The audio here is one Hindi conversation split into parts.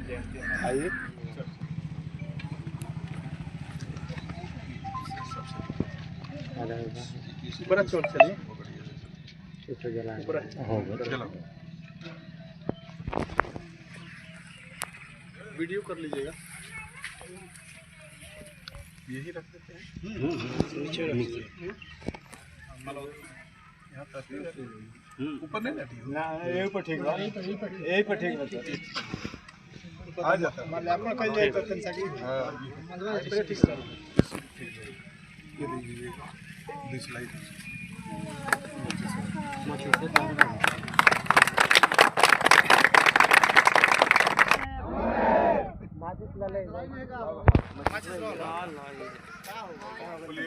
आइए। ऊपर चोट चलिए, वीडियो कर लीजिएगा। यही रख देते हैं ऊपर नहीं बैठी ना, यही पर ठीक है, यही पर ठीक है आ जाता है। मतलब आपको कहीं जाए तो सकी मतलब ठीक है। ये लीजिए दिस लाइट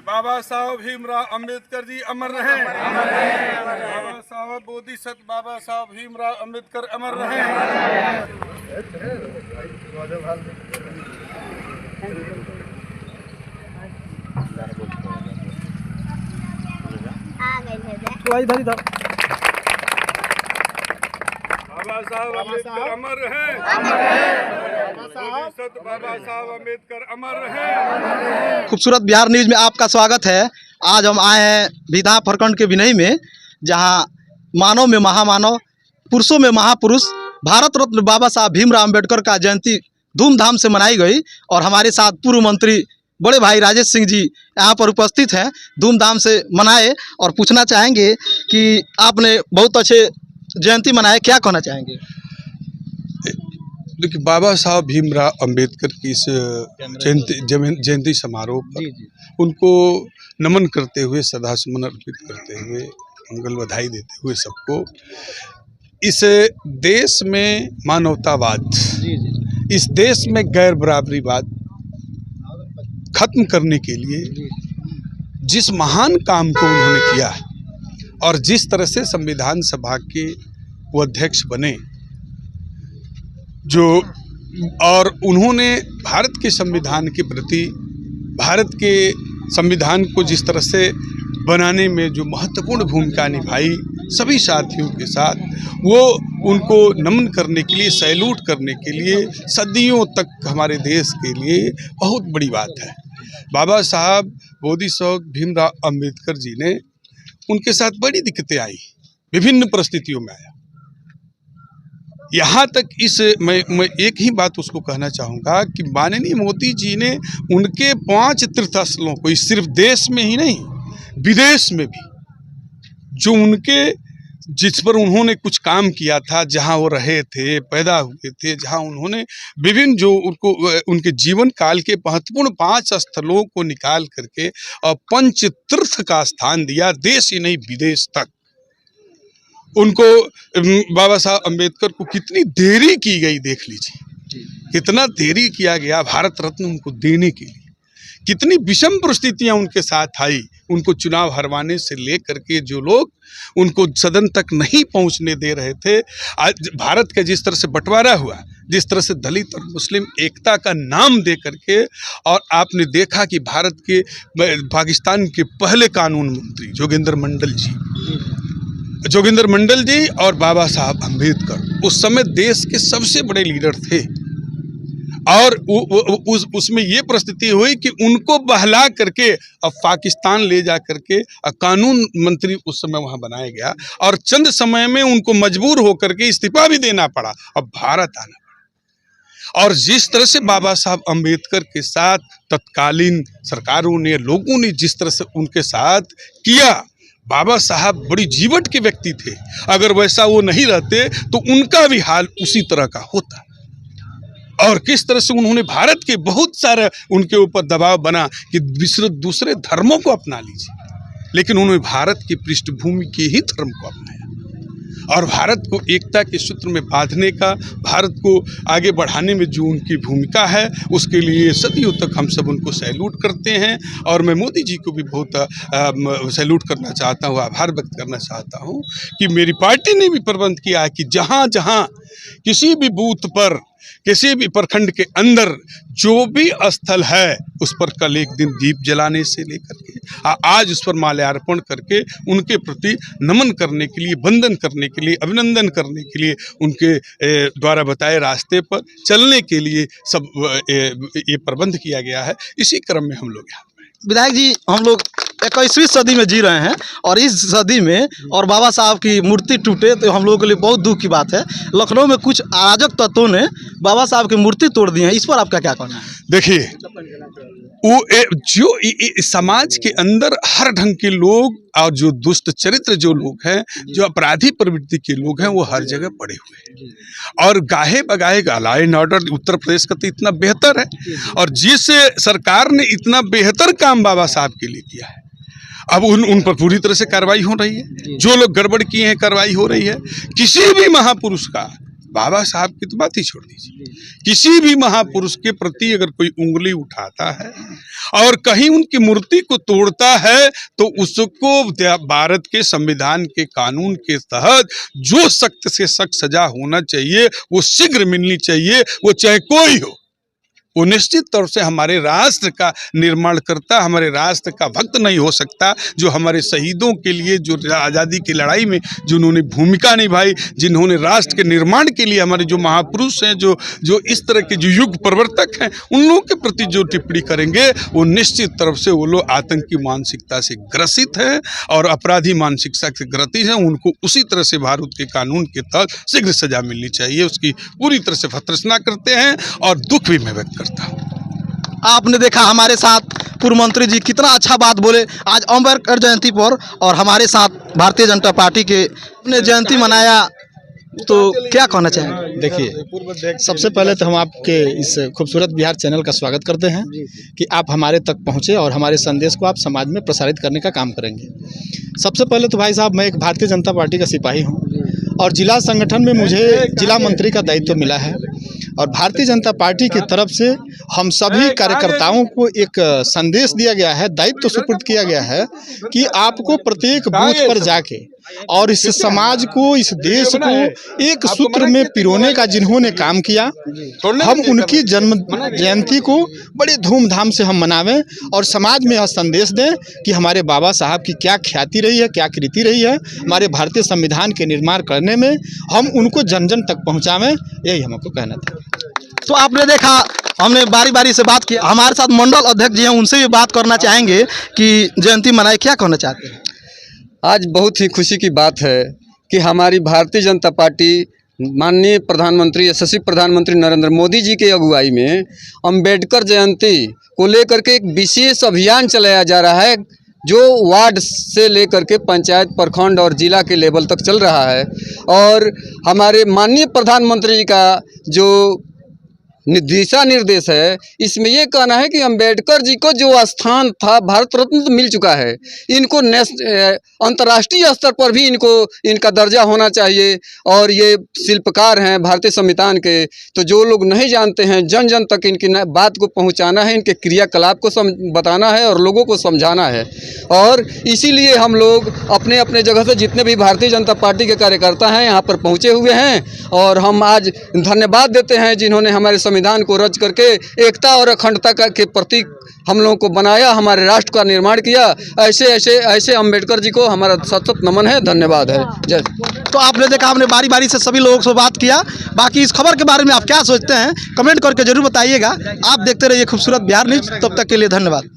बाबा साहब भीमराव अंबेडकर जी अमर रहे। बाबा साहब बोधिसत्व बाबा साहब भीमराव अंबेडकर अमर रहे। बाबा साहब अम्बेडकर अमर रहे। बाबा साहब अम्बेडकर अमर रहे। खूबसूरत बिहार न्यूज में आपका स्वागत है। आज हम आए हैं विधा प्रखंड के विनय में, जहां मानव में महामानव, पुरुषों में महापुरुष, भारत रत्न बाबा साहब भीमराव अंबेडकर का जयंती धूमधाम से मनाई गई। और हमारे साथ पूर्व मंत्री बड़े भाई राजेश सिंह जी यहाँ पर उपस्थित हैं, धूमधाम से मनाए। और पूछना चाहेंगे कि आपने बहुत अच्छे जयंती मनाए, क्या कहना चाहेंगे? देखिए, बाबा साहब भीमराव अंबेडकर की इस जयंती समारोह पर उनको नमन करते हुए, श्रद्धासुमन अर्पित करते हुए, मंगल बधाई देते हुए सबको, इस देश में मानवतावाद, इस देश में गैर बराबरीवाद खत्म करने के लिए जिस महान काम को उन्होंने किया और जिस तरह से संविधान सभा के वो अध्यक्ष बने, जो और उन्होंने भारत के संविधान के प्रति, भारत के संविधान को जिस तरह से बनाने में जो महत्वपूर्ण भूमिका निभाई सभी साथियों के साथ, वो उनको नमन करने के लिए, सैल्यूट करने के लिए, सदियों तक हमारे देश के लिए बहुत बड़ी बात है। बाबा साहब बोधिसत्व भीमराव अंबेडकर जी ने, उनके साथ बड़ी दिक्कतें आई, विभिन्न परिस्थितियों में आया। यहाँ तक मैं एक ही बात उसको कहना चाहूँगा कि माननीय मोदी जी ने उनके 5 तीर्थस्थलों को, सिर्फ देश में ही नहीं विदेश में भी, जो उनके जिस पर उन्होंने कुछ काम किया था, जहाँ वो रहे थे, पैदा हुए थे, जहाँ उन्होंने विभिन्न जो उनके जीवन काल के महत्वपूर्ण 5 स्थलों को निकाल करके और 5 तीर्थ का स्थान दिया, देश ही नहीं विदेश तक। उनको बाबा साहब अंबेडकर को कितनी देरी की गई, देख लीजिए कितना देरी किया गया भारत रत्न उनको देने के लिए। कितनी विषम परिस्थितियां उनके साथ आई, उनको चुनाव हरवाने से लेकर के जो लोग उनको सदन तक नहीं पहुंचने दे रहे थे। आज भारत का जिस तरह से बंटवारा हुआ, जिस तरह से दलित और मुस्लिम एकता का नाम दे करके, और आपने देखा कि भारत के पाकिस्तान के पहले कानून मंत्री जोगिंदर मंडल जी और बाबा साहब अंबेडकर उस समय देश के सबसे बड़े लीडर थे। और उसमें ये परिस्थिति हुई कि उनको बहला करके अब पाकिस्तान ले जा करके कानून मंत्री उस समय वहाँ बनाया गया, और चंद समय में उनको मजबूर होकर के इस्तीफा भी देना पड़ा, अब भारत आना पड़ा। और जिस तरह से बाबा साहब अंबेडकर के साथ तत्कालीन सरकारों ने, लोगों ने जिस तरह से उनके साथ किया, बाबा साहब बड़ी जीवट के व्यक्ति थे। अगर वैसा वो नहीं रहते तो उनका भी हाल उसी तरह का होता। और किस तरह से उन्होंने भारत के बहुत सारे उनके ऊपर दबाव बना कि दूसरे धर्मों को अपना लीजिए, लेकिन उन्होंने भारत की पृष्ठभूमि के ही धर्म को अपनाया और भारत को एकता के सूत्र में बांधने का, भारत को आगे बढ़ाने में जो उनकी भूमिका है, उसके लिए सदियों तक हम सब उनको सैल्यूट करते हैं। और मैं मोदी जी को भी बहुत सैल्यूट करना चाहता हूँ, आभार व्यक्त करना चाहता हूँ कि मेरी पार्टी ने भी प्रबंध किया है कि जहाँ जहाँ किसी भी बूथ पर किसी भी प्रखंड के अंदर जो भी स्थल है उस पर कल एक दिन दीप जलाने से लेकर के आज उस पर माल्यार्पण करके उनके प्रति नमन करने के लिए, वंदन करने के लिए, अभिनंदन करने के लिए, उनके द्वारा बताए रास्ते पर चलने के लिए सब ये प्रबंध किया गया है। इसी क्रम में हम लोग यहाँ विधायक जी, हम लोग 21वीं सदी में जी रहे हैं और इस सदी में और बाबा साहब की मूर्ति टूटे तो हम लोगों के लिए बहुत दुख की बात है। लखनऊ में कुछ अराजक तत्वों ने बाबा साहब की मूर्ति तोड़ दी है, इस पर आपका क्या कहना है? देखिए, जो समाज के अंदर हर ढंग के लोग और जो दुष्ट चरित्र जो लोग हैं, जो अपराधी प्रवृत्ति के लोग हैं, वो हर जगह पड़े हुए हैं। और गाहे बगाहे law and order Uttar Pradesh का तो इतना बेहतर है, और जिस सरकार ने इतना बेहतर काम बाबा साहब के लिए किया है, अब उन पर पूरी तरह से कार्रवाई हो रही है। जो लोग गड़बड़ किए हैं कार्रवाई हो रही है। किसी भी महापुरुष का, बाबा साहब की तो बात ही छोड़ दीजिए, किसी भी महापुरुष के प्रति अगर कोई उंगली उठाता है और कहीं उनकी मूर्ति को तोड़ता है तो उसको भारत के संविधान के कानून के तहत जो सख्त से सख्त सजा होना चाहिए वो शीघ्र मिलनी चाहिए, वो चाहे कोई हो। वो निश्चित तौर से हमारे राष्ट्र का निर्माण करता, हमारे राष्ट्र का भक्त नहीं हो सकता। जो हमारे शहीदों के लिए, जो आज़ादी की लड़ाई में जिन्होंने भूमिका निभाई, जिन्होंने राष्ट्र के निर्माण के लिए, हमारे जो महापुरुष हैं, जो इस तरह के जो युग प्रवर्तक हैं, उन लोगों के प्रति जो टिप्पणी करेंगे वो निश्चित तरफ से वो लोग आतंकी मानसिकता से ग्रसित हैं और अपराधी मानसिकता से ग्रसित हैं। उनको उसी तरह से भारत के कानून के तहत शीघ्र सजा मिलनी चाहिए, उसकी पूरी तरह से भर्त्सना करते हैं और दुख भी मैं व्यक्त करता हूं। आपने देखा हमारे साथ पूर्व मंत्री जी कितना अच्छा बात बोले आज अम्बेडकर जयंती पर, और हमारे साथ भारतीय जनता पार्टी के अपने जयंती मनाया, तो क्या कहना चाहेंगे? देखिए, सबसे पहले तो हम आपके इस खूबसूरत बिहार चैनल का स्वागत करते हैं कि आप हमारे तक पहुंचे और हमारे संदेश को आप समाज में प्रसारित करने का काम करेंगे। सबसे पहले तो भाई साहब, मैं एक भारतीय जनता पार्टी का सिपाही हूं और जिला संगठन में मुझे जिला मंत्री का दायित्व मिला है और भारतीय जनता पार्टी की तरफ से हम सभी कार्यकर्ताओं को एक संदेश दिया गया है, दायित्व सुपुर्द किया गया है कि आपको प्रत्येक बूथ पर जाके और इस समाज को, इस देश को एक सूत्र में पिरोने का जिन्होंने काम किया, हम उनकी जन्म जयंती को बड़े धूमधाम से हम मनावें और समाज में यह संदेश दें कि हमारे बाबा साहब की क्या ख्याति रही है, क्या कृति रही है हमारे भारतीय संविधान के निर्माण करने में, हम उनको जन जन तक पहुँचावें, यही हमको कहना था। तो आपने देखा, हमने बारी बारी से बात की। हमारे साथ मंडल अध्यक्ष जी हैं, उनसे भी बात करना चाहेंगे कि जयंती मनाए, क्या कहना चाहते हैं? आज बहुत ही खुशी की बात है कि हमारी भारतीय जनता पार्टी माननीय प्रधानमंत्री, यशस्वी प्रधानमंत्री नरेंद्र मोदी जी के अगुवाई में अंबेडकर जयंती को लेकर के एक विशेष अभियान चलाया जा रहा है, जो वार्ड से लेकर के पंचायत, प्रखंड और जिला के लेवल तक चल रहा है। और हमारे माननीय प्रधानमंत्री जी का जो दिशा निर्देश है, इसमें ये कहना है कि अंबेडकर जी को जो स्थान था, भारत रत्न तो मिल चुका है, इनको अंतर्राष्ट्रीय स्तर पर भी इनका दर्जा होना चाहिए। और ये शिल्पकार हैं भारतीय संविधान के, तो जो लोग नहीं जानते हैं, जन जन तक इनकी बात को पहुंचाना है, इनके क्रियाकलाप को बताना है और लोगों को समझाना है। और इसीलिए हम लोग अपने अपने जगह से जितने भी भारतीय जनता पार्टी के कार्यकर्ता हैं यहाँ पर पहुँचे हुए हैं और हम आज धन्यवाद देते हैं जिन्होंने हमारे संविधान को रच करके एकता और अखंडता के प्रतीक हम लोगों को बनाया, हमारे राष्ट्र का निर्माण किया। ऐसे अंबेडकर जी को हमारा सतत नमन है, धन्यवाद है। जय। तो आपने देखा, हमने बारी बारी से सभी लोगों से बात किया। बाकी इस खबर के बारे में आप क्या सोचते हैं कमेंट करके जरूर बताइएगा। आप देखते रहिए खूबसूरत बिहार न्यूज़, तब तक के लिए धन्यवाद।